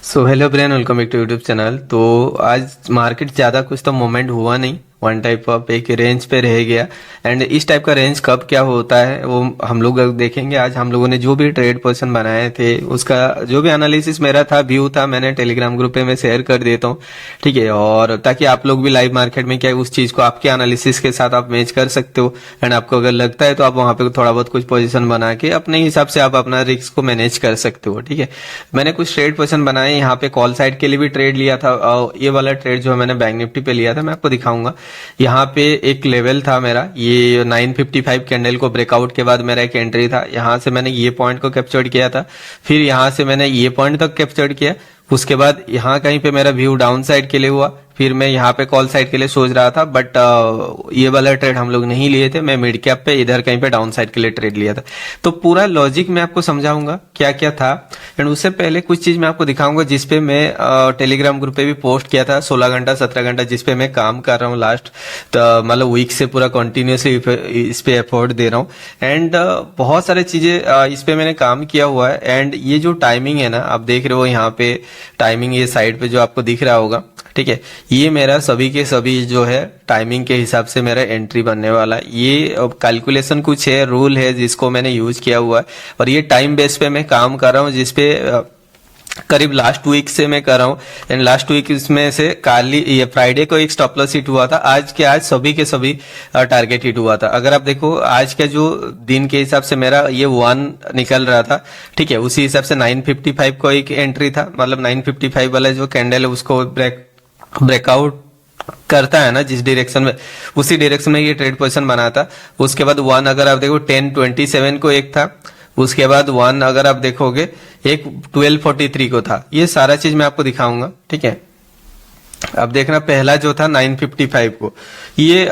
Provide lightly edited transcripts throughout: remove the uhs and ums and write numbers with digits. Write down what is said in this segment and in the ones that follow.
So hello brain, welcome back to YouTube channel. तो आज market ज़्यादा कुछ तो मोमेंट हुआ नहीं, वन टाइप ऑफ एक रेंज पे रह गया। एंड इस टाइप का रेंज कब क्या होता है वो हम लोग देखेंगे। आज हम लोगों ने जो भी ट्रेड पोजीशन बनाए थे उसका जो भी एनालिसिस मेरा था, व्यू था, मैंने टेलीग्राम ग्रुप पे मैं शेयर कर देता हूँ, ठीक है। और ताकि आप लोग भी लाइव मार्केट में क्या है उस चीज़ को आपके एनालिसिस के साथ आप मैच कर सकते हो। एंड आपको अगर लगता है तो आप वहाँ पे थोड़ा बहुत कुछ पोजीशन बना के अपने हिसाब से आप अपना रिस्क को मैनेज कर सकते हो, ठीक है। मैंने कुछ ट्रेड पोजीशन बनाए, यहाँ पे कॉल साइड के लिए भी ट्रेड लिया था। ये वाला ट्रेड जो मैंने बैंक निफ्टी पे लिया था मैं आपको दिखाऊंगा। यहाँ पे एक लेवल था मेरा, ये 955 कैंडल को ब्रेकआउट के बाद मेरा एक एंट्री था। यहाँ से मैंने ये पॉइंट को कैप्चर किया था, फिर यहाँ से मैंने ये पॉइंट तक कैप्चर किया। उसके बाद यहाँ कहीं पे मेरा व्यू डाउन साइड के लिए हुआ, फिर मैं यहाँ पे कॉल साइड के लिए सोच रहा था, बट ये वाला ट्रेड हम लोग नहीं लिए थे। मैं मिड कैप पे इधर कहीं पे डाउन साइड के लिए ट्रेड लिया था। तो पूरा लॉजिक मैं आपको समझाऊंगा क्या क्या था। एंड उससे पहले कुछ चीज मैं आपको दिखाऊंगा जिसपे मैं टेलीग्राम ग्रुप पे भी पोस्ट किया था, 16 घंटा 17 घंटा जिसपे मैं काम कर रहा हूँ लास्ट, तो मतलब वीक से पूरा कंटिन्यूसली इस पे एफर्ट दे रहा हूँ। एंड बहुत सारे चीजें इस पे मैंने काम किया हुआ है। एंड ये जो टाइमिंग है ना, आप देख रहे हो यहाँ पे टाइमिंग, ये साइड पे जो आपको दिख रहा होगा, ठीक है, ये मेरा सभी के सभी जो है टाइमिंग के हिसाब से मेरा एंट्री बनने वाला है। ये कैलकुलेशन कुछ है, रूल है जिसको मैंने यूज किया हुआ है। और ये टाइम बेस पे मैं काम कर रहा हूँ, जिसपे करीब लास्ट वीक से मैं कर रहा हूँ। एंड लास्ट वीक इसमें से काली ये फ्राइडे को एक स्टॉप लॉस हिट हुआ था, आज के आज सभी के सभी टारगेट हिट हुआ था। अगर आप देखो आज का जो दिन के हिसाब से मेरा ये 1 निकल रहा था, ठीक है, उसी हिसाब से 955 को एक एंट्री था। मतलब 955 वाला जो कैंडल है उसको ब्रेकआउट करता है ना जिस डायरेक्शन में, उसी डायरेक्शन में ये ट्रेड पोजीशन बना था। उसके बाद 1 अगर आप देखो 1027 को एक था, उसके बाद 1 अगर आप देखोगे एक 1243 को था। ये सारा चीज मैं आपको दिखाऊंगा, ठीक है। अब देखना पहला जो था 955 को, ये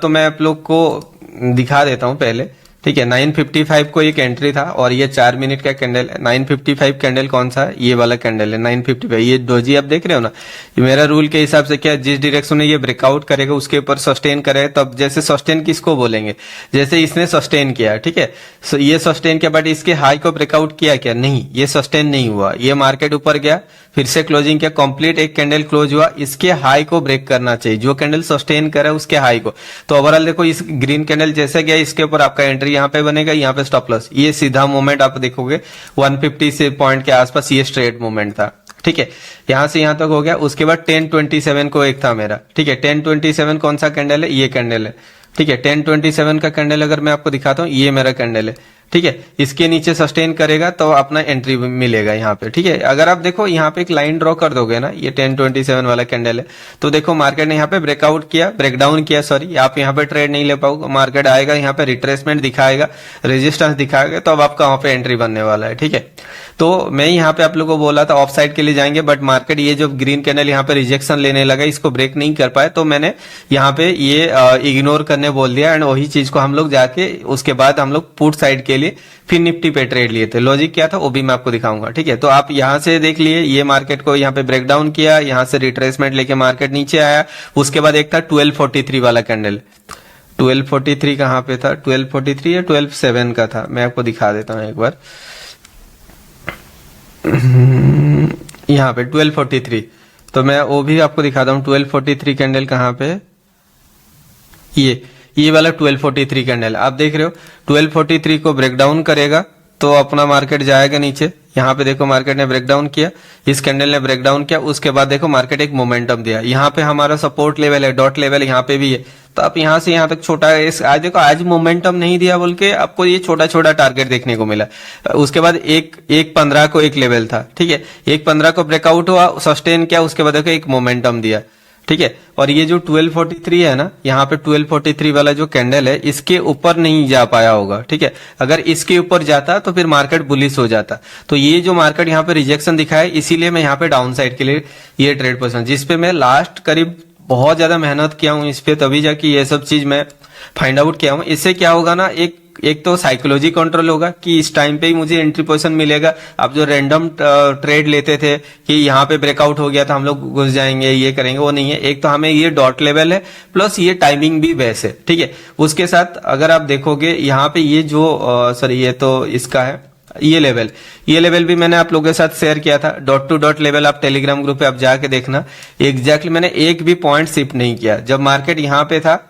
तो मैं आप लोग को दिखा देता हूं पहले, ठीक है। 955 को एक एंट्री था और ये 4 मिनट का कैंडल है। 955 कैंडल कौन सा है? ये वाला कैंडल है 955। ये डोजी आप देख रहे हो ना, ये मेरा रूल के हिसाब से क्या, जिस डायरेक्शन में ये ब्रेकआउट करेगा उसके ऊपर सस्टेन करेगा। तब जैसे सस्टेन किसको बोलेंगे, जैसे इसने सस्टेन किया, ठीक है, सो ये सस्टेन किया, बट इसके हाई को ब्रेकआउट किया क्या? नहीं, ये सस्टेन नहीं हुआ। ये मार्केट ऊपर गया, फिर से क्लोजिंग किया, कंप्लीट एक कैंडल क्लोज हुआ। इसके हाई को ब्रेक करना चाहिए, जो कैंडल सस्टेन करे उसके हाई को। तो ओवरऑल देखो इस ग्रीन कैंडल जैसे गया, इसके ऊपर आपका एंट्री यहाँ पे बनेगा, यहाँ पे स्टॉप लॉस। ये सीधा मूवमेंट आप देखोगे 150 से पॉइंट के आसपास ये स्ट्रेट मूवमेंट था, ठीक है। यहां से यहां तक हो गया। उसके बाद 1027 को एक था मेरा, ठीक है। 1027 कौन सा कैंडल है? ये कैंडल है, ठीक है। 1027 का कैंडल अगर मैं आपको दिखाता हूँ, ये मेरा कैंडल है, ठीक है। इसके नीचे सस्टेन करेगा तो अपना एंट्री मिलेगा यहाँ पे, ठीक है। अगर आप देखो यहाँ पे एक लाइन ड्रॉ कर दोगे ना, ये 1027 वाला कैंडल है, तो देखो मार्केट ने यहाँ पे ब्रेकआउट किया, ब्रेकडाउन किया, सॉरी, आप यहाँ पे ट्रेड नहीं ले पाओगे। मार्केट आएगा यहाँ पे रिट्रेसमेंट दिखाएगा, रेजिस्टेंस दिखाएगा, तो अब आपका वहां पे एंट्री बनने वाला है, ठीक है। तो मैं यहाँ पे आप लोगों को बोला था ऑफ साइड के लिए जाएंगे, बट मार्केट ये जो ग्रीन कैंडल यहाँ पे रिजेक्शन लेने लगा, इसको ब्रेक नहीं कर पाए, तो मैंने यहाँ पे ये इग्नोर करने बोल दिया। एंड वही चीज को हम लोग जाके उसके बाद हम लोग पुट साइड के लिए फिर निफ्टी पे ट्रेड लिए थे। लॉजिक क्या था वो भी मैं आपको दिखाऊंगा, ठीक है। तो आप यहां से देख लिए, ये मार्केट को यहाँ पे ब्रेकडाउन किया, यहां से रिट्रेसमेंट लेके मार्केट नीचे आया। उसके बाद एक था 1243 वाला कैंडल। 1243 कहां पे था? 1243 या 127 का था, मैं आपको दिखा देता हूं एक बार। यहाँ पे 1243, तो मैं वो भी आपको दिखाता हूँ। 1243 कैंडल कहां पे? ये वाला 1243 कैंडल आप देख रहे हो। 1243 को ब्रेकडाउन करेगा तो अपना मार्केट जाएगा नीचे। यहाँ पे देखो मार्केट ने ब्रेकडाउन किया, इस कैंडल ने ब्रेकडाउन किया, उसके बाद देखो मार्केट एक मोमेंटम दिया। यहाँ पे हमारा सपोर्ट लेवल है, डॉट लेवल यहाँ पे भी है। तो आप यहाँ से यहाँ तक छोटा है, आज देखो आज मोमेंटम नहीं दिया बोल के आपको ये छोटा छोटा टारगेट देखने को मिला। उसके बाद एक 15 को एक लेवल था, ठीक है। 1.15 को ब्रेकआउट हुआ, सस्टेन किया, उसके बाद देखो एक मोमेंटम दिया, ठीक है। और ये जो 1243 है ना, यहाँ पे 1243 वाला जो कैंडल है, इसके ऊपर नहीं जा पाया होगा, ठीक है। अगर इसके ऊपर जाता तो फिर मार्केट बुलिश हो जाता। तो ये जो मार्केट यहाँ पे रिजेक्शन दिखाया, इसीलिए मैं यहाँ पे डाउन साइड के लिए ये ट्रेड पोजीशन, जिसपे मैं लास्ट करीब बहुत ज्यादा मेहनत किया हूँ इस पे, तभी जाके ये सब चीज मैं फाइंड आउट किया हूँ। इससे क्या होगा ना, एक तो साइकोलॉजी कंट्रोल होगा कि इस टाइम पे ही मुझे एंट्री पोजीशन मिलेगा। आप जो रैंडम ट्रेड लेते थे कि यहाँ पे ब्रेकआउट हो गया तो हम लोग घुस जाएंगे, ये करेंगे, वो नहीं है। एक तो हमें ये डॉट लेवल है, प्लस ये टाइमिंग भी बेस है, ठीक है। उसके साथ अगर आप देखोगे यहाँ पे ये जो सॉरी ये तो इसका है ये लेवल भी मैंने आप लोगों के साथ शेयर किया था। डॉट टू डॉट लेवल आप टेलीग्राम ग्रुप पे आप जाके देखना, एग्जैक्टली मैंने एक भी पॉइंट शिफ्ट नहीं किया। जब मार्केट यहाँ पे था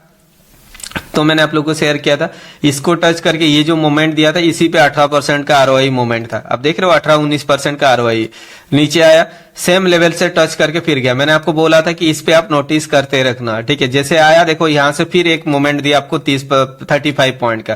तो मैंने आप लोगों को शेयर किया था, इसको टच करके ये जो मोमेंट दिया था इसी पे 18% का आरओआई मोमेंट था। अब देख रहे हो 18-19% का आरओआई। नीचे आया, सेम लेवल से टच करके फिर गया। मैंने आपको बोला था कि इस पे आप नोटिस करते रखना, ठीक है। जैसे आया देखो यहाँ से फिर एक मोमेंट दिया आपको 35 पॉइंट का,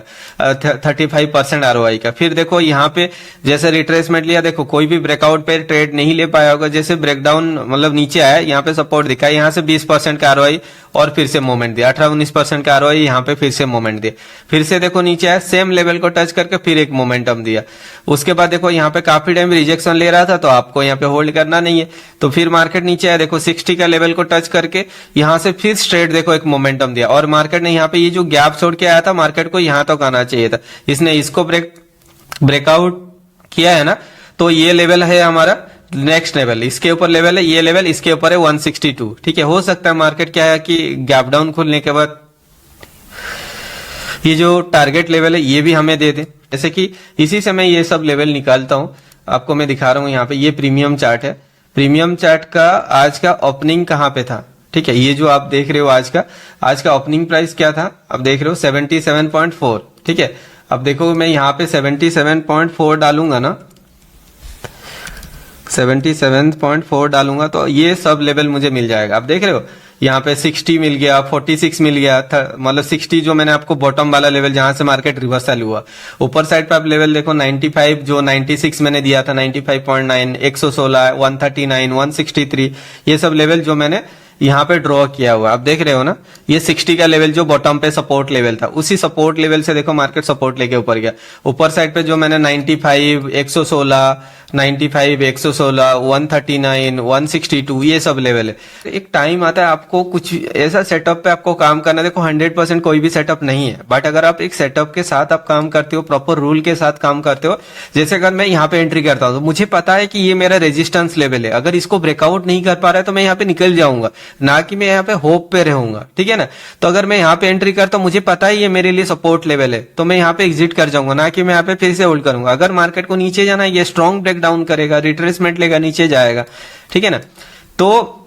35% आरओआई का। फिर देखो यहाँ पे जैसे रिट्रेसमेंट लिया, देखो कोई भी ब्रेकआउट पे ट्रेड नहीं ले पाया होगा। जैसे ब्रेकडाउन मतलब नीचे आया, यहाँ पे सपोर्ट दिखा, यहाँ से 20% का आरओआई और फिर से मोमेंट दिया, 18-19% का आरओआई, यहाँ पे फिर से मोमेंट दिया। फिर से देखो नीचे आया, सेम लेवल को टच करके फिर एक मोमेंटम दिया। उसके बाद देखो यहाँ पे काफी टाइम रिजेक्शन ले रहा था, तो आपको यहाँ पे होल्ड करना नहीं है। तो फिर मार्केट नीचे आया, देखो 60 का लेवल को टच करके यहाँ से फिर स्ट्रेट देखो एक मोमेंटम दिया, और मार्केट ने यहाँ पे ये जो गैप छोड़ के आया था, मार्केट को यहाँ तक आना चाहिए था। इसने इसको ब्रेकआउट किया है ना, तो ये लेवल है हमारा नेक्स्ट लेवल, इसके ऊपर लेवल है, ये लेवल इसके ऊपर है 162, ठीक है। हो सकता है मार्केट क्या है कि गैप डाउन खुलने के बाद ये जो टारगेट लेवल है ये भी हमें दे दे। जैसे कि इसी से मैं ये सब लेवल निकालता हूं, आपको मैं दिखा रहा हूं। यहाँ पे ये प्रीमियम चार्ट है, प्रीमियम चार्ट का आज का ओपनिंग कहां पे था, ठीक है। ये जो आप देख रहे हो आज का ओपनिंग प्राइस क्या था, अब देख रहे हो 77.4, ठीक है। अब देखो मैं यहाँ पे 77.4 डालूंगा ना, 77.4 डालूंगा तो ये सब लेवल मुझे मिल जाएगा। अब देख रहे हो यहाँ पे 60 मिल गया, 46 मिल गया, मतलब 60 जो मैंने आपको बॉटम वाला लेवल जहां से मार्केट रिवर्सल हुआ। ऊपर साइड पे आप लेवल देखो 95, जो 96 मैंने दिया था, 95.9, 116, 139, 163, ये सब लेवल जो मैंने यहाँ पे ड्रॉ किया हुआ। आप देख रहे हो ना, ये 60 का लेवल जो बॉटम पे सपोर्ट लेवल था, उसी सपोर्ट लेवल से देखो मार्केट सपोर्ट लेके ऊपर गया। ऊपर साइड पे जो मैंने 95, 116, 95, 116, 139, 162, ये सब लेवल है। एक टाइम आता है आपको कुछ ऐसा सेटअप पे आपको काम करना। देखो 100% कोई भी सेटअप नहीं है, बट अगर आप एक सेटअप के साथ आप काम करते हो, प्रॉपर रूल के साथ काम करते हो, जैसे अगर मैं यहाँ पे एंट्री करता हूँ तो मुझे पता है कि ये मेरा रेजिस्टेंस लेवल है, अगर इसको ब्रेकआउट नहीं कर पा रहा है तो मैं यहाँ पे निकल जाऊंगा, ना कि मैं यहाँ पे होप पे रहूंगा, ठीक है ना। तो अगर मैं यहाँ पे एंट्री करता हूँ, मुझे पता है ये मेरे लिए सपोर्ट लेवल है, तो मैं यहाँ पे एग्जिट कर जाऊंगा, ना कि मैं यहाँ पे फिर से होल्ड करूंगा। अगर मार्केट को नीचे जाना है, ये स्ट्रॉन्ग ब्रेक डाउन करेगा, रिट्रेसमेंट लेगा, नीचे जाएगा, ठीक है ना। तो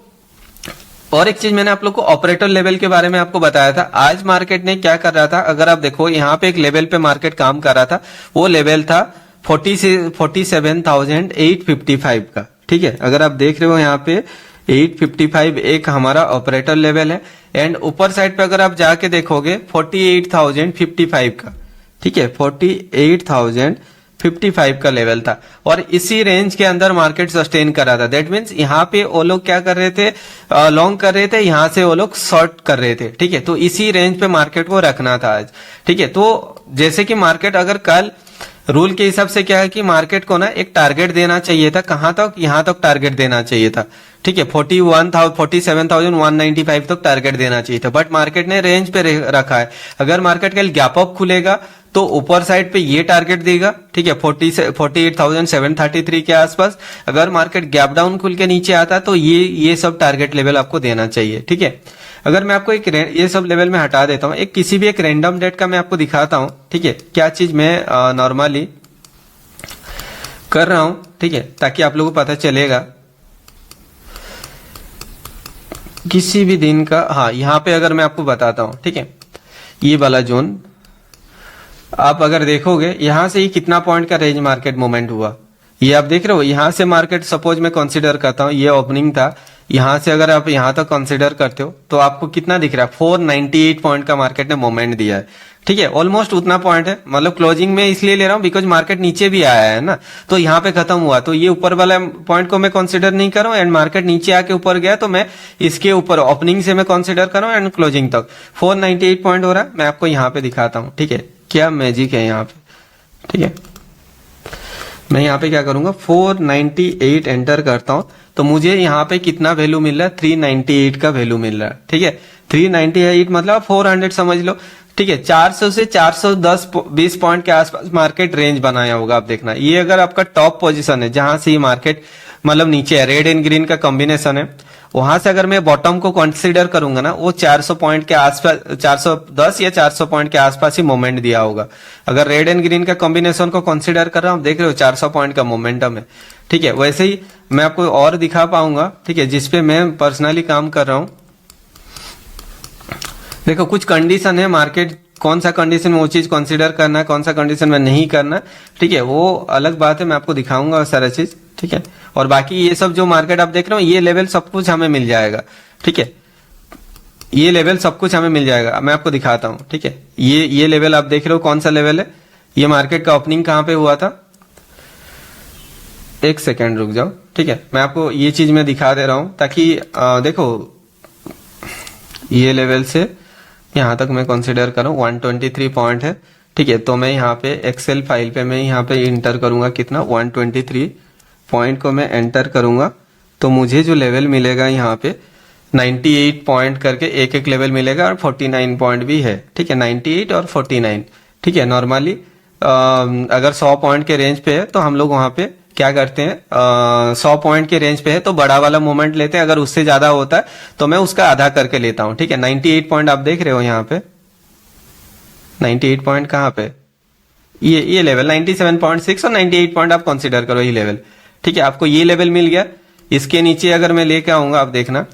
और एक चीज मैंने आप लोग को ऑपरेटर लेवल के बारे में आपको बताया था। आज मार्केट ने क्या कर रहा था, अगर आप देखो यहाँ पे एक लेवल पे मार्केट काम कर रहा था, वो लेवल था 47,855 का, ठीक है। अगर आप देख रहे हो यहाँ पे 855 एक हमारा ऑपरेटर लेवल है, एंड ऊपर साइड पे अगर आप जाके देखोगे 48,055 का, ठीक है, 48,055 का लेवल था, और इसी रेंज के अंदर मार्केट सस्टेन कर रहा था। दैट मीन्स यहाँ पे वो लोग क्या कर रहे थे, लॉन्ग कर रहे थे, यहाँ से वो लोग शॉर्ट कर रहे थे, ठीक है। तो इसी रेंज पे मार्केट को रखना था आज, ठीक है। तो जैसे कि मार्केट अगर कल रूल के हिसाब से क्या है कि मार्केट को ना एक टारगेट देना चाहिए था, कहां तक, यहां तक टारगेट देना चाहिए था, ठीक है। 47,195 तक टारगेट देना चाहिए था, बट मार्केट ने रेंज पे रखा है। अगर मार्केट कल गैप अप खुलेगा तो ऊपर साइड पे ये टारगेट देगा, ठीक है, 48,733 के आसपास। अगर मार्केट गैप डाउन खुल के नीचे आता तो ये सब टारगेट लेवल आपको देना चाहिए, ठीक है। अगर मैं आपको एक ये सब लेवल में हटा देता हूं, एक किसी भी एक रैंडम डेट का मैं आपको दिखाता हूं, ठीक है, क्या चीज मैं नॉर्मली कर रहा हूं, ठीक है, ताकि आप लोगों को पता चलेगा किसी भी दिन का। हाँ, यहां पे अगर मैं आपको बताता हूं, ठीक है, ये वाला जोन आप अगर देखोगे, यहां से ही कितना पॉइंट का रेंज मार्केट मूवमेंट हुआ, ये आप देख रहे हो। यहां से मार्केट सपोज मैं कंसीडर करता हूं, ये ओपनिंग था, यहां से अगर आप यहां तक कंसीडर करते हो तो आपको कितना दिख रहा है, 498 पॉइंट का मार्केट ने मोमेंट दिया है, ठीक है। ऑलमोस्ट उतना पॉइंट है, मतलब क्लोजिंग में इसलिए ले रहा हूं बिकॉज मार्केट नीचे भी आया है ना, तो यहाँ पे खत्म हुआ, तो ये ऊपर वाला पॉइंट को मैं कंसीडर नहीं कर रहा हूं, एंड मार्केट नीचे आके ऊपर गया तो मैं इसके ऊपर ओपनिंग से मैं कंसीडर कर रहा हूं, एंड क्लोजिंग तक 498 पॉइंट हो रहा है। मैं आपको यहाँ पे दिखाता हूँ, ठीक है, क्या मैजिक है यहाँ पे, ठीक है। मैं यहाँ पे क्या करूंगा, 498 एंटर करता हूं, तो मुझे यहाँ पे कितना वैल्यू मिल रहा है, 398 का वैल्यू मिल रहा है, ठीक है। 398 मतलब 400 समझ लो, ठीक है। 400 से 410-20 पॉइंट के आसपास मार्केट रेंज बनाया होगा, आप देखना। ये अगर आपका टॉप पोजीशन है जहां से ये मार्केट मतलब नीचे है, रेड एंड ग्रीन का कॉम्बिनेशन है, वहां से अगर मैं बॉटम को कंसीडर करूंगा ना, वो 400 पॉइंट के आसपास, 410 या 400 पॉइंट के आसपास ही मोमेंट दिया होगा। अगर रेड एंड ग्रीन का कॉम्बिनेशन को कंसीडर कर रहा हूं, देख रहे हो 400 पॉइंट का मोमेंटम है, ठीक है। वैसे ही मैं आपको और दिखा पाऊंगा, ठीक है, जिसपे मैं पर्सनली काम कर रहा हूं। देखो कुछ कंडीशन है, मार्केट कौन सा कंडीशन में वो चीज कंसीडर करना है, कौन सा कंडीशन में नहीं करना, ठीक है, वो अलग बात है, मैं आपको दिखाऊंगा सारा चीज, ठीक है। और बाकी ये सब जो मार्केट आप देख रहे हो, ये लेवल सब कुछ हमें मिल जाएगा, ठीक है, ये लेवल सब कुछ हमें मिल जाएगा। मैं आपको दिखाता हूं, ठीक है। ये लेवल आप देख रहे हो कौन सा लेवल है, ये मार्केट का ओपनिंग कहां पे हुआ था, एक सेकेंड रुक जाओ, ठीक है, मैं आपको ये चीज में दिखा दे रहा हूं, ताकि देखो ये लेवल से यहां तक मैं कंसीडर करूं 123 पॉइंट है, ठीक है। तो मैं यहाँ पे एक्सेल फाइल पे मैं यहाँ पे इंटर करूंगा कितना, 123 पॉइंट को मैं एंटर करूंगा, तो मुझे जो लेवल मिलेगा यहाँ पे 98 पॉइंट करके एक एक लेवल मिलेगा, और 49 पॉइंट भी है, ठीक है, 98 और 49, ठीक है। नॉर्मली अगर 100 पॉइंट के रेंज पे है तो हम लोग वहां पे क्या करते हैं, 100 पॉइंट के रेंज पे है तो बड़ा वाला मोमेंट लेते हैं, अगर उससे ज्यादा होता है तो मैं उसका आधा करके लेता हूं, ठीक है। 98 पॉइंट आप देख रहे हो यहाँ पे, 98 पॉइंट कहाँ पे, ये लेवल 97.6 और 98 पॉइंट आप कंसीडर करो ये लेवल, ठीक है। आपको ये लेवल मिल गया, इसके नीचे अगर मैं लेके आऊंगा, आप देखना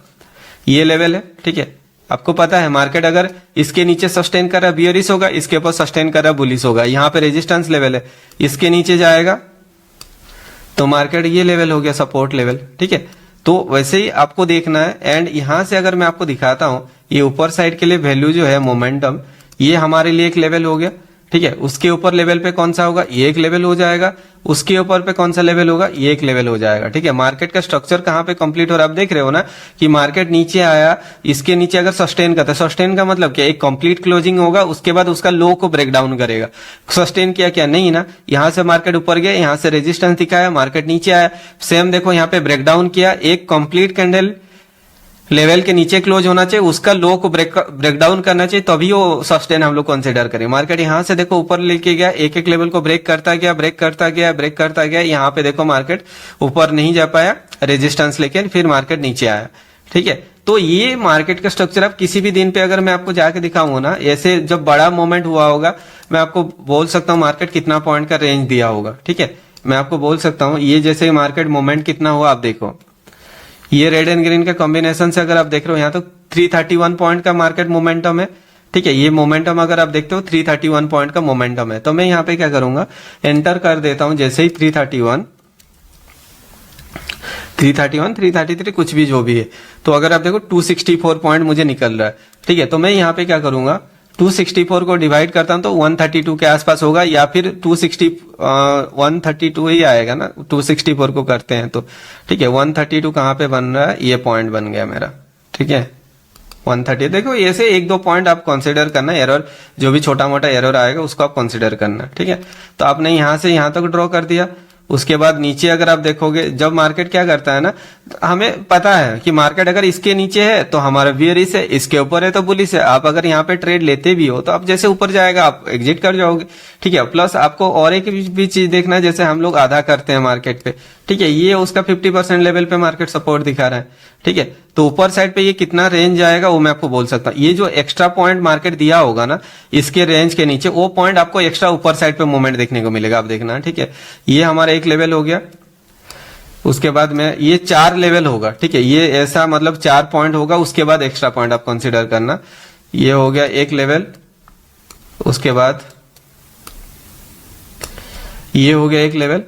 ये लेवल है, ठीक है। आपको पता है मार्केट अगर इसके नीचे सस्टेन कर रहा है बियरिश होगा, इसके ऊपर सस्टेन कर रहा है बुलिश होगा। यहाँ पे रेजिस्टेंस लेवल है, इसके नीचे जाएगा तो मार्केट ये लेवल हो गया सपोर्ट लेवल, ठीक है। तो वैसे ही आपको देखना है। एंड यहां से अगर मैं आपको दिखाता हूं, ये ऊपर साइड के लिए वैल्यू जो है मोमेंटम, ये हमारे लिए एक लेवल हो गया, ठीक है। उसके ऊपर लेवल पे कौन सा होगा, ये एक लेवल हो जाएगा, उसके ऊपर पे कौन सा लेवल होगा, ये एक लेवल हो जाएगा, ठीक है। मार्केट का स्ट्रक्चर कहां पे कंप्लीट हो रहा है, आप देख रहे हो ना कि मार्केट नीचे आया, इसके नीचे अगर सस्टेन करता है, सस्टेन का मतलब क्या, एक कंप्लीट क्लोजिंग होगा, उसके बाद उसका लो को ब्रेक डाउन करेगा। सस्टेन किया क्या, नहीं ना, यहां से मार्केट ऊपर गया, यहां से रेजिस्टेंस दिखाया, मार्केट नीचे आया, सेम देखो यहाँ पे ब्रेक डाउन किया, एक कंप्लीट कैंडल लेवल के नीचे क्लोज होना चाहिए, उसका लो को ब्रेक डाउन करना चाहिए, तभी वो सस्टेन हम लोग कंसीडर करें। मार्केट यहां से देखो ऊपर लेके गया, एक एक लेवल को ब्रेक करता गया, ब्रेक करता गया, ब्रेक करता गया, यहाँ पे देखो मार्केट ऊपर नहीं जा पाया, रेजिस्टेंस लेके फिर मार्केट नीचे आया, ठीक है। तो ये मार्केट का स्ट्रक्चर आप किसी भी दिन पे अगर मैं आपको जाके दिखाऊंगा ना, ऐसे जब बड़ा मोमेंट हुआ होगा, मैं आपको बोल सकता हूँ मार्केट कितना पॉइंट का रेंज दिया होगा, ठीक है। मैं आपको बोल सकता हूँ ये जैसे मार्केट मोमेंट कितना हुआ, आप देखो ये रेड एंड ग्रीन के कॉम्बिनेशन से अगर आप देख रहे हो, यहाँ तो 331 पॉइंट का मार्केट मोमेंटम है, ठीक है। ये मोमेंटम अगर आप देखते हो 331 पॉइंट का मोमेंटम है, तो मैं यहाँ पे क्या करूंगा, एंटर कर देता हूं, जैसे ही 331, 333 कुछ भी जो भी है, तो अगर आप देखो 264 पॉइंट मुझे निकल रहा है, ठीक है। तो मैं यहाँ पे क्या करूंगा, 264 को डिवाइड करता हूं तो 132 के आसपास होगा, या फिर 132 ही आएगा ना, 264 को करते हैं तो, ठीक है। 132 कहां पे बन रहा है, ये पॉइंट बन गया मेरा, ठीक है। 130, देखो ऐसे एक दो पॉइंट आप कंसीडर करना, एरर जो भी छोटा मोटा एरर आएगा उसको आप कंसीडर करना, ठीक है। तो आपने यहां से यहां तक ड्रॉ कर दिया, उसके बाद नीचे अगर आप देखोगे, जब मार्केट क्या करता है ना, हमें पता है कि मार्केट अगर इसके नीचे है तो हमारा बियरिश है, इसके ऊपर है तो बुलिश है। आप अगर यहाँ पे ट्रेड लेते भी हो तो आप जैसे ऊपर जाएगा आप एग्जिट कर जाओगे, ठीक है। प्लस आपको और एक भी चीज देखना है, जैसे हम लोग आधा करते हैं मार्केट पे, ठीक है, ये उसका 50% लेवल पे मार्केट सपोर्ट दिखा रहा है, ठीक है। तो ऊपर साइड पे ये कितना रेंज आएगा वो मैं आपको बोल सकता हूँ। ये जो एक्स्ट्रा पॉइंट मार्केट दिया होगा ना इसके रेंज के नीचे, वो पॉइंट आपको एक्स्ट्रा ऊपर साइड पे मूवमेंट देखने को मिलेगा, आप देखना, ठीक है। ये हमारा एक लेवल हो गया, उसके बाद में ये 4 लेवल होगा, ठीक है। ये ऐसा मतलब 4 पॉइंट होगा, उसके बाद एक्स्ट्रा पॉइंट आप कंसिडर करना। ये हो गया एक लेवल, उसके बाद ये हो गया एक लेवल,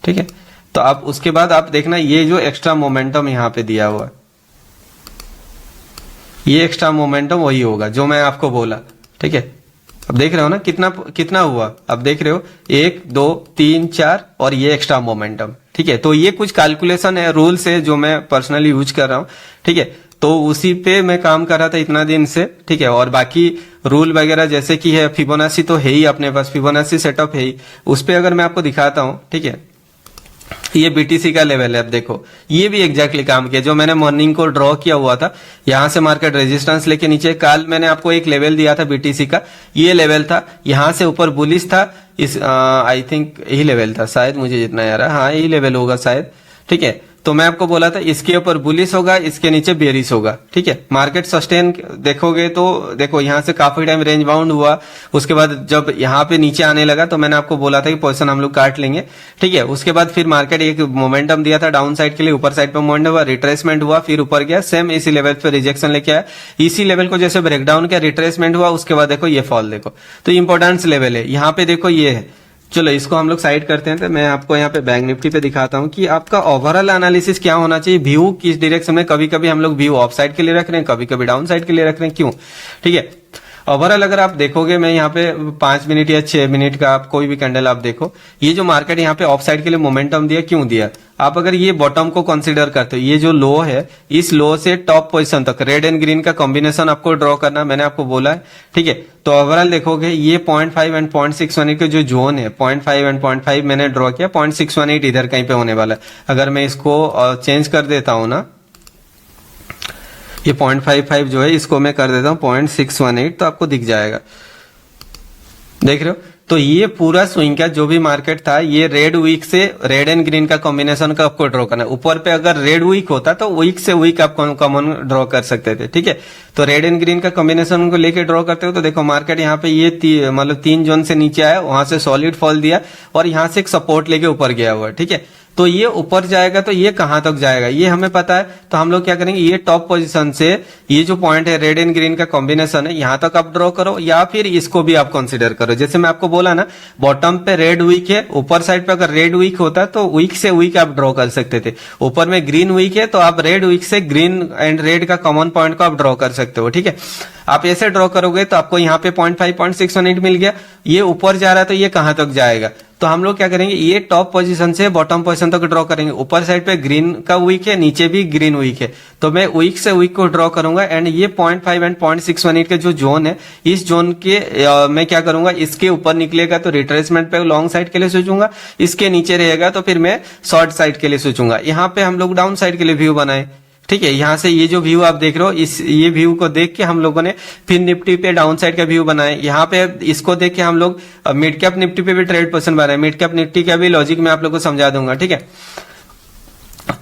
ठीक है। तो आप उसके बाद आप देखना ये जो एक्स्ट्रा मोमेंटम यहां पे दिया हुआ है, ये एक्स्ट्रा मोमेंटम वही होगा जो मैं आपको बोला, ठीक है। अब देख रहे हो ना कितना कितना हुआ, अब देख रहे हो 1 2 3 4 और ये एक्स्ट्रा मोमेंटम, ठीक है। तो ये कुछ कैलकुलेशन है, रूल्स है जो मैं पर्सनली यूज कर रहा हूं, ठीक है। तो उसी पे मैं काम कर रहा था इतना दिन से, ठीक है। और बाकी रूल वगैरह जैसे कि है फिबोनाची तो है ही अपने पास, फिबोनाची सेटअप है ही, उस पे अगर मैं आपको दिखाता हूं, ठीक है। ये बीटीसी का लेवल है, अब देखो ये भी एग्जैक्टली काम किया जो मैंने मॉर्निंग को ड्रॉ किया हुआ था। यहां से मार्केट रेजिस्टेंस लेके नीचे, कल मैंने आपको एक लेवल दिया था बीटीसी का, ये लेवल था, यहां से ऊपर बुलिश था, इस आई थिंक यही लेवल था शायद, मुझे जितना याद है, हाँ यही लेवल होगा शायद, ठीक है। तो मैं आपको बोला था इसके ऊपर बुलिश होगा, इसके नीचे बेरिश होगा, ठीक है। मार्केट सस्टेन देखोगे तो देखो यहाँ से काफी टाइम रेंज बाउंड हुआ, उसके बाद जब यहाँ पे नीचे आने लगा तो मैंने आपको बोला था कि पोजीशन हम लोग काट लेंगे, ठीक है। उसके बाद फिर मार्केट एक मोमेंटम दिया था डाउन साइड के लिए, ऊपर साइड पे मोमेंटम हुआ, रिट्रेसमेंट हुआ, फिर ऊपर गया, सेम इसी लेवल पे रिजेक्शन लेके आया, इसी लेवल को जैसे ब्रेकडाउन किया, रिट्रेसमेंट हुआ, उसके बाद देखो ये फॉल देखो, तो इंपॉर्टेंस लेवल है यहाँ पे, देखो ये है। चलो इसको हम लोग साइड करते हैं, तो मैं आपको यहाँ पे बैंक निफ्टी पे दिखाता हूँ कि आपका ओवरऑल एनालिसिस क्या होना चाहिए, व्यू किस डायरेक्शन में। कभी कभी हम लोग व्यू ऑफ साइड के लिए रख रहे हैं, कभी कभी डाउन साइड के लिए रख रहे हैं, क्यों, ठीक है। ओवरऑल अगर आप देखोगे, मैं यहाँ पे 5 मिनट या 6 मिनट का आप कोई भी कैंडल आप देखो, ये जो मार्केट यहाँ पे ऑफ साइड के लिए मोमेंटम दिया, क्यों दिया, आप अगर ये बॉटम को कंसीडर करते हो, ये जो लो है, इस लो से टॉप पोजीशन तक रेड एंड ग्रीन का कॉम्बिनेशन आपको ड्रॉ करना, मैंने आपको बोला है, ठीक है। तो ओवरऑल देखोगे ये 0.5 एंड 0.618 के जो जोन है, 0.5 एंड 0.5 मैंने ड्रॉ किया, 0.618 इधर कहीं पे होने वाला है। अगर मैं इसको चेंज कर देता हूं ना, ये 0.55 जो है इसको मैं कर देता हूं 0.618, तो आपको दिख जाएगा, देख रहे हो। तो ये पूरा स्विंग का जो भी मार्केट था, ये रेड वीक से रेड एंड ग्रीन का कॉम्बिनेशन का आपको ड्रॉ करना है। ऊपर पे अगर रेड वीक होता तो वीक से वीक आप कॉमन ड्रॉ कर सकते थे, ठीक है। तो रेड एंड ग्रीन का कॉम्बिनेशन को लेके ड्रॉ करते हो तो देखो मार्केट यहाँ पे ये मतलब 3 जोन से नीचे आया, वहां से सॉलिड फॉल दिया और यहाँ से एक सपोर्ट लेके ऊपर गया हुआ है, ठीक है। तो ये ऊपर जाएगा तो ये कहां तक जाएगा ये हमें पता है, तो हम लोग क्या करेंगे, ये टॉप पोजीशन से ये जो पॉइंट है रेड एंड ग्रीन का कॉम्बिनेशन है, यहां तक आप ड्रॉ करो, या फिर इसको भी आप कंसीडर करो। जैसे मैं आपको बोला ना, बॉटम पे रेड वीक है, ऊपर साइड पे अगर रेड वीक होता तो वीक से वीक आप ड्रॉ कर सकते थे। ऊपर में ग्रीन वीक है तो आप रेड वीक से ग्रीन एंड रेड का कॉमन पॉइंट को आप ड्रॉ कर सकते हो, ठीक है। आप ऐसे ड्रॉ करोगे तो आपको यहाँ पे 0.5 0.618 मिल गया, ये ऊपर जा रहा है तो ये कहां तक जाएगा। तो हम लोग क्या करेंगे, ये टॉप पोजीशन से बॉटम पोजीशन तक ड्रॉ करेंगे। ऊपर साइड पे ग्रीन का वीक है, नीचे भी ग्रीन वीक है, तो मैं वीक से वीक को ड्रॉ करूंगा एंड ये 0.5 एंड 0.618 के जो जोन है, इस जोन के मैं क्या करूंगा, इसके ऊपर निकलेगा तो रिट्रेसमेंट पे लॉन्ग साइड के लिए सोचूंगा, इसके नीचे रहेगा तो फिर मैं शॉर्ट साइड के लिए सोचूंगा। यहाँ पे हम लोग डाउन साइड के लिए व्यू बनाए, ठीक है। यहाँ से ये जो व्यू आप देख रहे हो, ये व्यू को देख के हम लोगों ने फिर निफ्टी पे डाउन साइड का व्यू बनाए। यहाँ पे इसको देख के हम लोग मिड कैप निफ्टी पे भी ट्रेड पर्सन बनाए। मिड कैप निफ्टी का भी लॉजिक मैं आप लोगों को समझा दूंगा, ठीक है।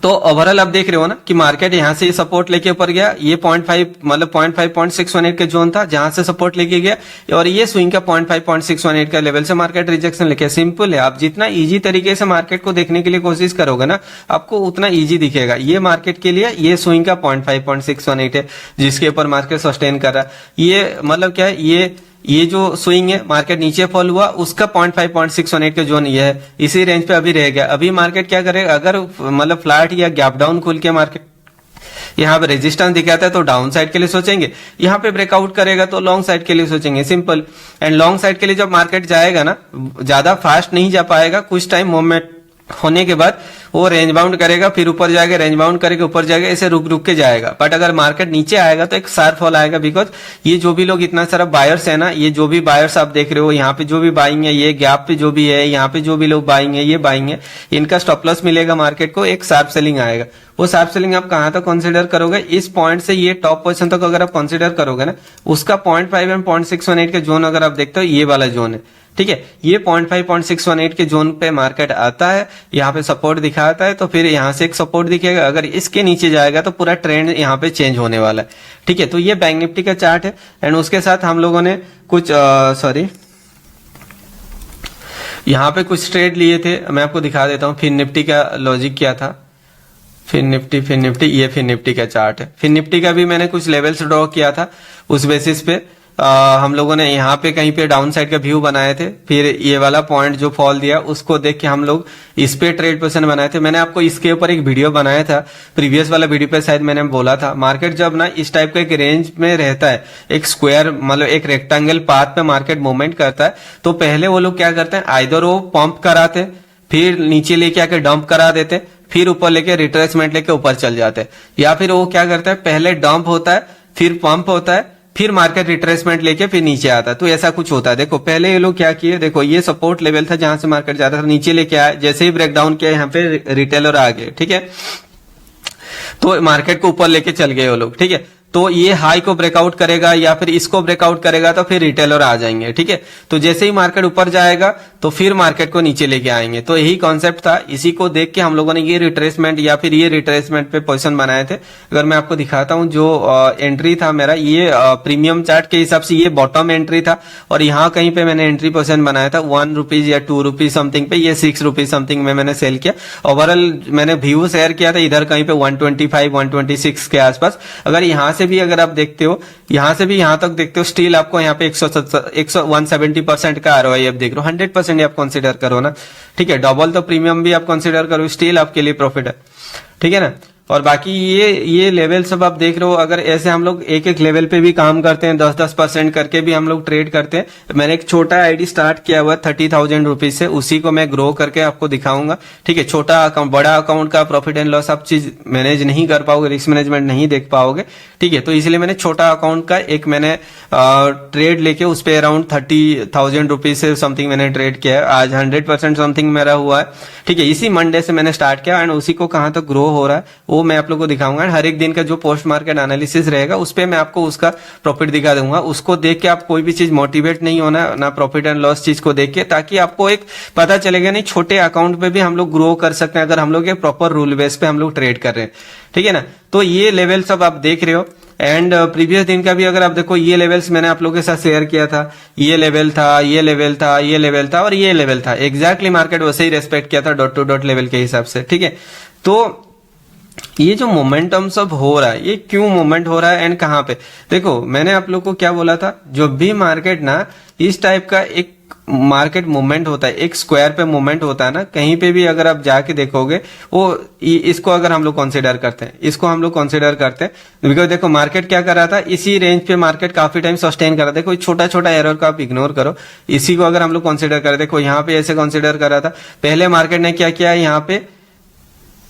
तो ओवरऑल आप देख रहे हो ना कि मार्केट यहाँ से सपोर्ट लेके ऊपर गया, ये 0.5 मतलब 0.5 0.618 के जोन था जहां से सपोर्ट लेके गया, और ये स्विंग का 0.5 0.618 का लेवल से मार्केट रिजेक्शन लेके। सिंपल है, आप जितना इजी तरीके से मार्केट को देखने के लिए कोशिश करोगे ना, आपको उतना इजी दिखेगा। ये मार्केट के लिए ये स्विंग का 0.5 0.618 है जिसके ऊपर मार्केट सस्टेन कर रहा है। ये मतलब क्या है, ये जो स्विंग है, मार्केट नीचे फॉल हुआ, उसका 0.5 0.618 के जोन ये है, इसी रेंज पे अभी रह गया। अभी मार्केट क्या करेगा, अगर मतलब फ्लैट या गैप डाउन खुल के मार्केट यहाँ पे रेजिस्टेंस दिखाता है तो डाउन साइड के लिए सोचेंगे, यहाँ पे ब्रेकआउट करेगा तो लॉन्ग साइड के लिए सोचेंगे, सिंपल। एंड लॉन्ग साइड के लिए जब मार्केट जाएगा ना, ज्यादा फास्ट नहीं जा पाएगा, कुछ टाइम मूवमेंट होने के बाद वो रेंज बाउंड करेगा, फिर ऊपर जाएगा, रेंज बाउंड करेगा, ऊपर जाएगा, ऐसे रुक रुक के जाएगा। बट अगर मार्केट नीचे आएगा तो एक शार्प फॉल आएगा, बिकॉज ये जो भी लोग इतना सारा बायर्स है ना, ये जो भी बायर्स आप देख रहे हो, यहाँ पे जो भी बाइंग है, ये गैप पे जो भी है, यहाँ पे जो भी लोग बाइंग है, ये बाइंग है, इनका स्टॉप लॉस मिलेगा मार्केट को, एक शार्प सेलिंग आएगा। वो शार्प सेलिंग आप कहां तक कंसीडर करोगे, इस पॉइंट से ये टॉप पोजीशन तक अगर आप कंसीडर करोगे ना, उसका 0.5 एंड 0.618 के जोन अगर आप देखते हो, ये वाला जोन है, ठीक है। ये 0.5 0.618 के जोन पे मार्केट आता है, यहाँ पे सपोर्ट दिखाता है, तो फिर यहाँ से एक सपोर्ट दिखेगा, अगर इसके नीचे जाएगा तो पूरा ट्रेंड यहाँ पे चेंज होने वाला है, ठीक है। तो ये बैंक निफ्टी का चार्ट है एंड उसके साथ हम लोगों ने कुछ यहाँ पे कुछ ट्रेड लिए थे, मैं आपको दिखा देता हूँ। फिर निफ्टी का लॉजिक क्या था, फिर निफ्टी ये फिर निफ्टी का चार्ट है। फिर निफ्टी का भी मैंने कुछ लेवल्स ड्रॉ किया था, उस बेसिस पे हम लोगों ने यहाँ पे कहीं पे डाउन साइड का व्यू बनाए थे, फिर ये वाला पॉइंट जो फॉल दिया उसको देख के हम लोग इस पे ट्रेड पोजीशन बनाए थे। मैंने आपको इसके ऊपर एक वीडियो बनाया था, प्रीवियस वाला वीडियो पे शायद मैंने बोला था, मार्केट जब ना इस टाइप का एक रेंज में रहता है, एक स्क्वायर मतलब एक रेक्टेंगल पाथ पे मार्केट मूवमेंट करता है, तो पहले वो लोग क्या करते हैं, आइदर वो पंप कराते, फिर नीचे लेके आके डंप करा देते, फिर ऊपर लेके रिट्रेसमेंट लेके ऊपर चल जाते हैं, या फिर वो क्या करता है, पहले डंप होता है, फिर पंप होता है, फिर मार्केट रिट्रेसमेंट लेके फिर नीचे आता है। तो ऐसा कुछ होता है। देखो पहले ये लोग क्या किए, देखो ये सपोर्ट लेवल था जहां से मार्केट जाता था, नीचे लेके आया, जैसे ही ब्रेकडाउन किया यहाँ पे रिटेलर आ गए, ठीक है, तो मार्केट को ऊपर लेके चल गए वो लोग, ठीक है। तो ये हाई को ब्रेकआउट करेगा या फिर इसको ब्रेकआउट करेगा तो फिर रिटेलर आ जाएंगे, ठीक है। तो जैसे ही मार्केट ऊपर जाएगा तो फिर मार्केट को नीचे लेके आएंगे। तो यही कॉन्सेप्ट था, इसी को देख के हम लोगों ने ये रिट्रेसमेंट या फिर ये रिट्रेसमेंट पे पोजीशन बनाए थे। अगर मैं आपको दिखाता हूं जो एंट्री था मेरा, ये प्रीमियम चार्ट के हिसाब से ये बॉटम एंट्री था और यहाँ कहीं पे मैंने एंट्री पोजीशन बनाया था 1 रुपीज या 2 रुपीज समथिंग पे, ये 6 रुपीज समथिंग में मैंने सेल किया। ओवरऑल मैंने व्यू शेयर किया था इधर कहीं पे 125 126 के आसपास। अगर यहाँ से भी अगर आप देखते हो, यहाँ से भी यहाँ तक देखते हो, स्टिल आपको यहाँ पे 170% का आरओआई आप देख रहे हो। 100% आप कंसीडर करो ना, ठीक है। डबल तो प्रीमियम भी आप कंसीडर करो, स्टिल आपके लिए प्रॉफिट है, ठीक है ना। और बाकी ये लेवल सब आप देख रहे हो। अगर ऐसे हम लोग एक एक लेवल पे भी काम करते हैं, 10% करके भी हम लोग ट्रेड करते हैं। मैंने एक छोटा आईडी स्टार्ट किया हुआ 30,000 रुपीज से, उसी को मैं ग्रो करके आपको दिखाऊंगा, ठीक है। छोटा अकाउंट, बड़ा अकाउंट का प्रॉफिट एंड लॉस आप चीज मैनेज नहीं कर पाओगे, रिस्क मैनेजमेंट नहीं देख पाओगे, ठीक है। तो इसलिए मैंने छोटा अकाउंट का एक मैंने ट्रेड लेके उस पे अराउंड 30,000 रुपीज से समथिंग मैंने ट्रेड किया है। आज 100% समथिंग मेरा हुआ है, ठीक है। इसी मंडे से मैंने स्टार्ट किया एंड उसी को कहां तक ग्रो हो रहा है वो मैं आप लोग को दिखाऊंगा। हर एक दिन का जो पोस्ट मार्केट एनालिसिस रहेगा उस पे मैं आपको उसका प्रॉफिट दिखा दूंगा। उसको देख के आप कोई भी चीज मोटिवेट नहीं होना ना, प्रॉफिट एंड लॉस चीज को देख के, ताकि आपको एक पता चलेगा नहीं छोटे अकाउंट पे भी हम लोग ग्रो कर सकते हैं अगर हम लोग एक प्रॉपर रूल बेस पे हम लोग ट्रेड कर रहे हैं, ठीक है ना। तो ये लेवल सब आप देख रहे हो एंड प्रीवियस दिन का भी अगर आप देखो, ये लेवल्स मैंने आप लोगों के साथ शेयर किया था। ये लेवल था, ये लेवल था, ये लेवल था और ये लेवल था। एग्जैक्टली मार्केट वैसे ही रेस्पेक्ट किया था डॉट टू डॉट लेवल के हिसाब से, ठीक है। तो ये जो मोमेंटम सब हो रहा है, ये क्यों मोमेंट हो रहा है एंड कहां पे, देखो मैंने आप लोग को क्या बोला था, जो भी मार्केट ना इस टाइप का एक मार्केट मूवमेंट होता है, एक स्क्वायर पे मूवमेंट होता है ना, कहीं पे भी अगर आप जाके देखोगे वो इसको अगर हम लोग कंसीडर करते हैं, इसको हम लोग कंसीडर करते हैं, बिकॉज देखो मार्केट क्या कर रहा था, इसी रेंज पे मार्केट काफी टाइम सस्टेन कर रहा था। देखो छोटा छोटा एरर को आप इग्नोर करो, इसी को अगर हम लोग कंसीडर करें, देखो यहाँ पे ऐसे कंसीडर कर रहा था। पहले मार्केट ने क्या किया, यहाँ पे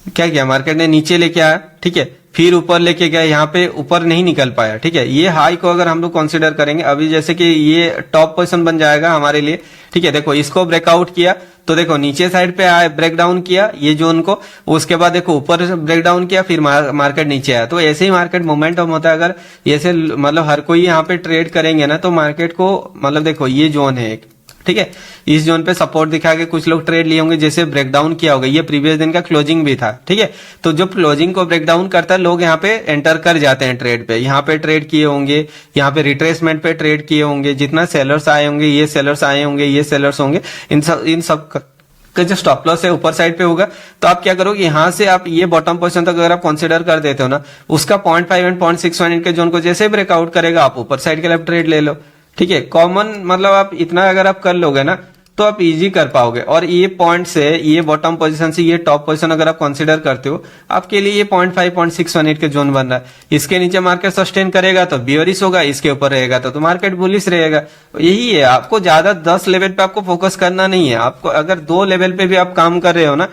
क्या किया, मार्केट ने नीचे लेके आया, ठीक है, फिर ऊपर लेके गया, यहाँ पे ऊपर नहीं निकल पाया, ठीक है। ये हाई को अगर हम लोग कंसीडर करेंगे, अभी जैसे कि ये टॉप पोजीशन बन जाएगा हमारे लिए, ठीक है। देखो इसको ब्रेकआउट किया तो देखो नीचे साइड पे आया, ब्रेक डाउन किया ये जोन को, उसके बाद देखो ऊपर ब्रेक डाउन किया, फिर मार्केट नीचे आया। तो ऐसे ही मार्केट मोमेंटम होता है। अगर ऐसे मतलब हर कोई यहाँ पे ट्रेड करेंगे ना तो मार्केट को, मतलब देखो ये जोन है एक, ठीक है, इस जोन पे सपोर्ट दिखा के कुछ लोग ट्रेड लिए होंगे, जैसे ब्रेकडाउन किया होगा, ये प्रीवियस दिन का क्लोजिंग भी था, ठीक है। तो जो क्लोजिंग को ब्रेकडाउन करता है, लोग यहाँ पे एंटर कर जाते हैं ट्रेड पे, यहाँ पे ट्रेड किए होंगे, यहाँ पे रिट्रेसमेंट पे ट्रेड किए होंगे, जितना सेलर्स आए होंगे, ये सेलर्स आए होंगे, ये सेलर्स होंगे, इन सब का जो स्टॉप लॉस है ऊपर साइड पे होगा। तो आप क्या करोगे, यहाँ से आप ये बॉटम पोजीशन तक अगर आप कंसीडर कर देते हो ना, उसका 0.5 एंड 0.61 इनके जोन को जैसे ब्रेकआउट करेगा, आप ऊपर साइड के लिए ट्रेड ले लो, ठीक है। कॉमन मतलब आप इतना अगर आप कर लोगे ना तो आप इजी कर पाओगे। और ये पॉइंट से, ये बॉटम पोजीशन से ये टॉप पोजीशन अगर आप कंसीडर करते हो, आपके लिए ये 0.5 0.618 के जोन बन रहा है। इसके नीचे मार्केट सस्टेन करेगा तो बियरिश होगा, इसके ऊपर रहेगा तो मार्केट बुलिश रहेगा। यही है, आपको ज्यादा 10 लेवल पे आपको फोकस करना नहीं है। आपको अगर 2 लेवल पे भी आप काम कर रहे हो ना,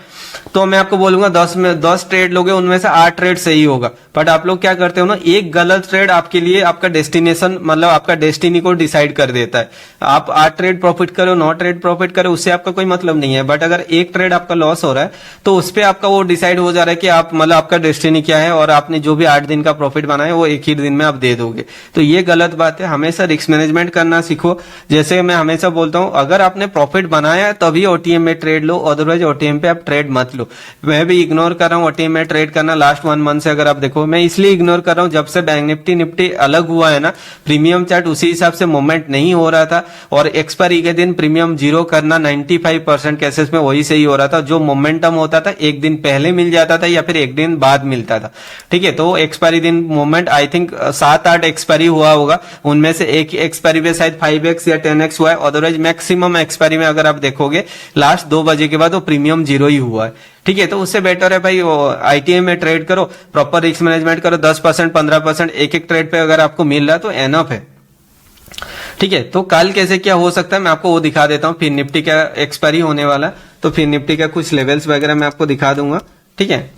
तो मैं आपको बोलूंगा 10 ट्रेड लोगे, उनमें से 8 ट्रेड सही होगा। बट आप लोग क्या करते हो ना, एक गलत ट्रेड आपके लिए आपका डेस्टिनेशन, मतलब आपका डेस्टिनी को डिसाइड कर देता है। आप 8 ट्रेड प्रॉफिट करो, 9 ट्रेड प्रॉफिट करो, उससे आपका कोई मतलब नहीं है। बट अगर एक ट्रेड आपका लॉस हो रहा है तो उस पर आपका वो डिसाइड हो जा रहा है कि आप, मतलब आपका डेस्टिनी क्या है, और आपने जो भी 8 दिन का प्रॉफिट बनाया है वो एक ही दिन में आप दे दोगे। तो ये गलत बात है। हमेशा रिस्क मैनेजमेंट करना सीखो। जैसे मैं हमेशा बोलता हूं, अगर आपने प्रॉफिट बनाया है तभी ओटीएम में ट्रेड लो, अदरवाइज ओटीएम पे आप ट्रेड मत लो। मैं भी इग्नोर कर रहा हूँ ओटीएम में ट्रेड करना लास्ट 1 मंथ से। अगर आप देखो, मैं इसलिए इग्नोर कर रहा हूँ, जब से बैंक निफ्टी अलग हुआ है ना, प्रीमियम चार्ट उसी हिसाब से मूवमेंट नहीं हो रहा था, और एक्सपायरी के दिन प्रीमियम जीरो करना 95% केसेस में वही सही हो रहा था। जो मोमेंटम होता था एक दिन पहले मिल जाता था या फिर एक दिन बाद मिलता था, ठीक है। तो एक्सपायरी दिन मूवमेंट आई थिंक 7-8 एक्सपायरी हुआ होगा, उनमें से एक एक्सपायरी में शायद 5x या 10x हुआ है। अदरवाइज मैक्सिमम एक्सपायरी में अगर आप देखोगे लास्ट 2 बजे के बाद वो प्रीमियम जीरो ही हुआ है, ठीक है। तो उससे बेटर है भाई आईटीएम में ट्रेड करो, प्रॉपर रिस्क मैनेजमेंट करो। 10% 15% एक एक ट्रेड पे अगर आपको मिल रहा है तो एनफ है, ठीक है। तो कल कैसे क्या हो सकता है मैं आपको वो दिखा देता हूँ। फिर निफ्टी का एक्सपायरी होने वाला, तो फिर निफ्टी का कुछ लेवल्स वगैरह मैं आपको दिखा दूंगा, ठीक है।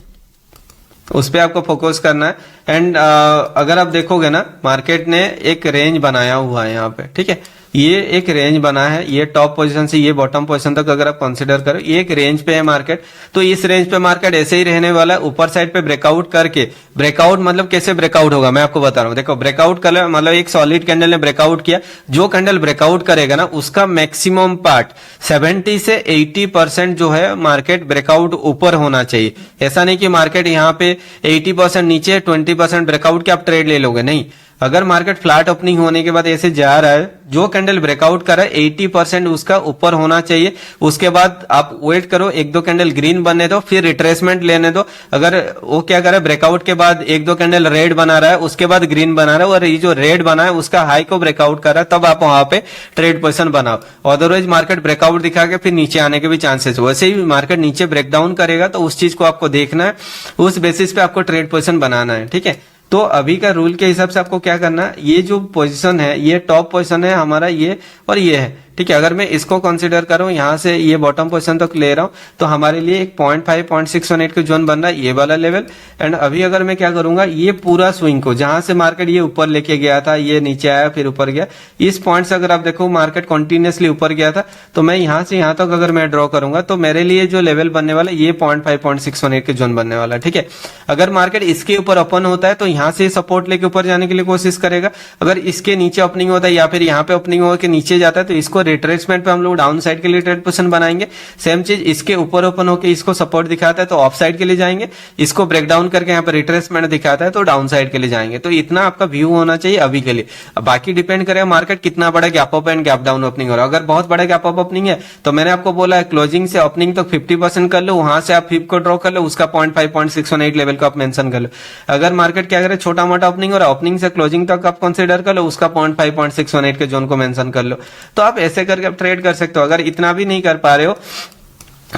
उस पे आपको फोकस करना है। एंड अगर आप देखोगे ना, मार्केट ने एक रेंज बनाया हुआ है यहाँ पे, ठीक है। ये एक रेंज बना है, ये टॉप पोजीशन से ये बॉटम पोजीशन तक अगर आप कंसीडर करो, ये एक रेंज पे है मार्केट। तो इस रेंज पे मार्केट ऐसे ही रहने वाला है। ऊपर साइड पे ब्रेकआउट करके, ब्रेकआउट मतलब कैसे ब्रेकआउट होगा मैं आपको बता रहा हूँ। देखो ब्रेकआउट कर मतलब एक सॉलिड कैंडल ने ब्रेकआउट किया, जो कैंडल ब्रेकआउट करेगा ना उसका मैक्सिमम पार्ट 70 से 80% जो है मार्केट ब्रेकआउट ऊपर होना चाहिए। ऐसा नहीं कि मार्केट यहाँ पे 80% नीचे 20% ब्रेकआउट के आप ट्रेड ले लोगे, नहीं। अगर मार्केट फ्लैट ओपनिंग होने के बाद ऐसे जा रहा है, जो कैंडल ब्रेकआउट कर रहा है 80% उसका ऊपर होना चाहिए। उसके बाद आप वेट करो, एक दो कैंडल ग्रीन बनने दो, फिर रिट्रेसमेंट लेने दो। अगर वो क्या कर रहा है, ब्रेकआउट के बाद एक दो कैंडल रेड बना रहा है, उसके बाद ग्रीन बना रहा है, और ये जो रेड बना है उसका हाई को ब्रेकआउट कर रहा है, तब आप वहां पे ट्रेड पोजिशन बनाओ। अदरवाइज मार्केट ब्रेकआउट दिखा के फिर नीचे आने के भी चांसेस। वैसे ही मार्केट नीचे ब्रेकडाउन करेगा तो उस चीज को आपको देखना है, उस बेसिस पे आपको ट्रेड पोजिशन बनाना है, ठीक है। तो अभी का रूल के हिसाब से आपको क्या करना है, ये जो पोजीशन है ये टॉप पोजीशन है हमारा, ये और ये है, ठीक है। अगर मैं इसको कंसीडर करूं, यहां से ये बॉटम पोजीशन तक ले रहा हूं, तो हमारे लिए एक 0.5 0.618 का जोन बन रहा है, ये वाला लेवल। एंड अभी अगर मैं क्या करूंगा, ये पूरा स्विंग को जहां से मार्केट ये ऊपर लेके गया था, ये नीचे आया फिर ऊपर गया, इस पॉइंट से अगर आप देखो मार्केट कंटिन्यूअसली ऊपर गया था, तो मैं यहां से यहां तक अगर मैं ड्रॉ करूंगा तो मेरे लिए जो लेवल बनने वाला ये 0.5 0.618 के जोन बनने वाला, ठीक है। अगर मार्केट इसके ऊपर ओपन होता है तो यहां से सपोर्ट लेके ऊपर जाने के लिए कोशिश करेगा। अगर इसके नीचे ओपनिंग होता है या फिर यहाँ पे ओपनिंग होकर नीचे जाता है तो इसको रिट्रेसमेंट पे हम लोग डाउन साइड के लिए ट्रेड पोजीशन बनाएंगे। सेम चीज इसके ऊपर ओपन होकर इसको सपोर्ट दिखाता है तो ऑफ साइड के लिए जाएंगे, इसको ब्रेक डाउन करके यहाँ पर रिट्रेसमेंट दिखाता है तो डाउन साइड के लिए जाएंगे। तो इतना आपका व्यू होना चाहिए अभी के लिए। बाकी डिपेंड करेगा मार्केट कितना बड़ा gap up and gap down opening हो रहा है। अगर बहुत बड़ा गैप अप ओपनिंग है तो मैंने आपको बोला है क्लोजिंग से ओपनिंग तक 50% कर लो, वहां से आप 50 को ड्रॉ कर लो, उसका 0.5 0.618 लेवल को आप मेंशन कर लो। अगर मार्केट क्या करे, छोटा मोटा ओपनिंग हो रहा है, ओपनिंग से क्लोजिंग तक आप कंसीडर कर लो, उसका 0.5 0.618 के जोन को मेंशन कर लो। तो आप ऐसे करके आप ट्रेड कर सकते हो। अगर इतना भी नहीं कर पा रहे हो,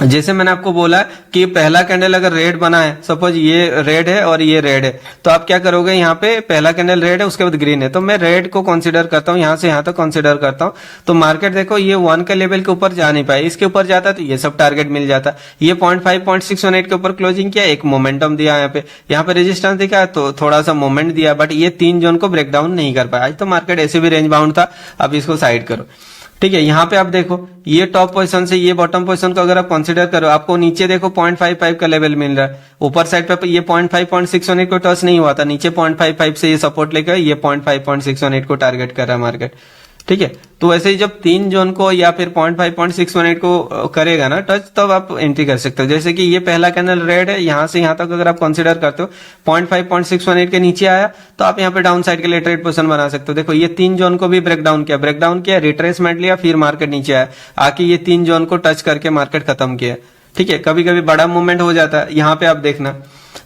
जैसे मैंने आपको बोला कि पहला कैंडल अगर रेड बना है, सपोज ये रेड है और ये रेड है, तो आप क्या करोगे, यहाँ पे पहला कैंडल रेड है उसके बाद ग्रीन है, तो मैं रेड को कंसीडर करता हूँ, यहाँ से यहाँ तक कंसीडर करता हूँ। तो मार्केट देखो ये 1 के लेवल के ऊपर जा नहीं पाया, इसके ऊपर जाता तो ये सब टारगेट मिल जाता। ये 0.5 0.618 के ऊपर क्लोजिंग किया, एक मोमेंटम दिया, यहाँ पे रेजिस्टेंस दिखा तो थोड़ा सा मोमेंट दिया, बट ये 3 जोन को ब्रेक डाउन नहीं कर पाया। आज तो मार्केट ऐसे भी रेंज बाउंड था, अब इसको साइड करो, ठीक है। यहाँ पे आप देखो ये टॉप पोजीशन से ये बॉटम पोजीशन को अगर आप कंसीडर करो, आपको नीचे देखो 0.55 का लेवल मिल रहा है, ऊपर साइड पे ये 0.5 0.618 को टच नहीं हुआ था, नीचे 0.55 से ये सपोर्ट लेकर ये 0.5 0.618 को टारगेट कर रहा है मार्केट, ठीक है। तो वैसे ही जब 3 जोन को या फिर 0.5 0.618 को करेगा ना टच, तब आप एंट्री कर सकते हो। जैसे कि ये पहला कैंडल रेड है, यहां से यहां तक अगर आप कंसीडर करते हो 0.5 0.618 के नीचे आया तो आप यहाँ पे डाउन साइड के लिए ट्रेड पोजीशन बना सकते हो। देखो ये 3 जोन को भी ब्रेक डाउन किया, रिट्रेसमेंट लिया, फिर मार्केट नीचे आया, आके ये 3 जोन को टच करके मार्केट खत्म किया, ठीक है। कभी कभी बड़ा मूवमेंट हो जाता है। यहाँ पे आप देखना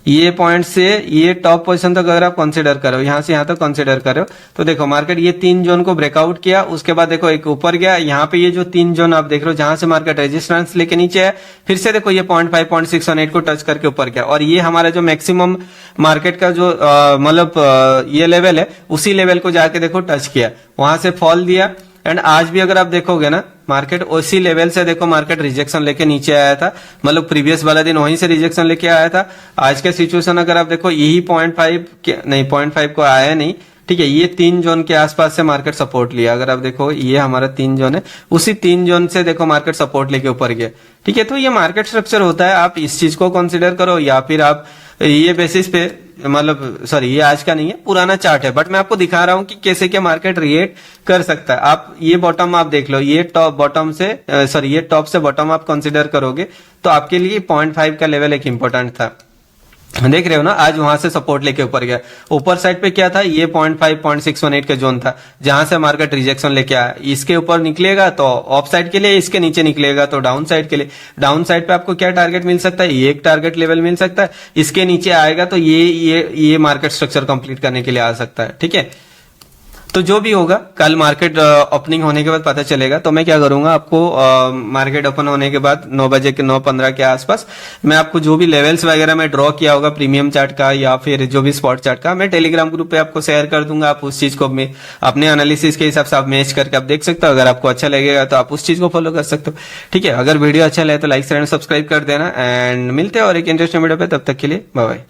ये पॉइंट से ये टॉप पोजीशन तक अगर आप कंसीडर करो, यहां से यहां तक कंसीडर करो, तो देखो मार्केट ये 3 जोन को ब्रेकआउट किया, उसके बाद देखो एक ऊपर गया, यहाँ पे ये जो 3 जोन आप देख रहे हो जहां से मार्केट रेजिस्टेंस लेके नीचे है, फिर से देखो ये 0.5 0.618 को टच करके ऊपर गया, और ये हमारा जो मैक्सिमम मार्केट का जो मतलब ये लेवल है, उसी लेवल को जाके देखो टच किया, वहां से फॉल दिया। एंड आज भी अगर आप देखोगे ना मार्केट उसी लेवल से देखो मार्केट रिजेक्शन लेके नीचे आया था, मतलब प्रीवियस वाला दिन वहीं से रिजेक्शन लेके आया था। आज का सिचुएशन अगर आप देखो यही 0.5 को आया नहीं, ठीक है। ये 3 जोन के आसपास से मार्केट सपोर्ट लिया, अगर आप देखो ये हमारा 3 जोन है, उसी 3 जोन से देखो मार्केट सपोर्ट लेके ऊपर गया, ठीक है। तो ये मार्केट स्ट्रक्चर होता है, आप इस चीज को कंसिडर करो, या फिर आप ये बेसिस पे, मतलब सॉरी ये आज का नहीं है, पुराना चार्ट है, बट मैं आपको दिखा रहा हूं कि कैसे क्या मार्केट रिएक्ट कर सकता है। आप ये बॉटम आप देख लो, ये टॉप बॉटम से सॉरी ये टॉप से बॉटम आप कंसिडर करोगे तो आपके लिए 0.5 का लेवल एक इंपॉर्टेंट था, देख रहे हो ना। आज वहां से सपोर्ट लेके ऊपर गया, ऊपर साइड पे क्या था, ये 0.5 0.618 का जोन था जहां से मार्केट रिजेक्शन लेके आया। इसके ऊपर निकलेगा तो ऑफ साइड के लिए, इसके नीचे निकलेगा तो डाउन साइड के लिए। डाउन साइड पे आपको क्या टारगेट मिल सकता है, ये एक टारगेट लेवल मिल सकता है, इसके नीचे आएगा तो ये मार्केट स्ट्रक्चर कंप्लीट करने के लिए आ सकता है, ठीक है। तो जो भी होगा कल मार्केट ओपनिंग होने के बाद पता चलेगा। तो मैं क्या करूंगा, आपको मार्केट ओपन होने के बाद 9 बजे के 9:15 के आसपास मैं आपको जो भी लेवल्स वगैरह मैं ड्रॉ किया होगा प्रीमियम चार्ट का या फिर जो भी स्पॉट चार्ट का, मैं टेलीग्राम ग्रुप पे आपको शेयर कर दूंगा। आप उस चीज को अपने एनालिसिस के हिसाब से आप मैच करके आप देख सकते हो। अगर आपको अच्छा लगेगा तो आप उस चीज को फॉलो कर सकते हो, ठीक है। अगर वीडियो अच्छा लगे तो लाइक शेयर एंड सब्सक्राइब कर देना, एंड मिलते हैं और एक इंटरेस्टिंग वीडियो पे, तब तक के लिए बाय बाय।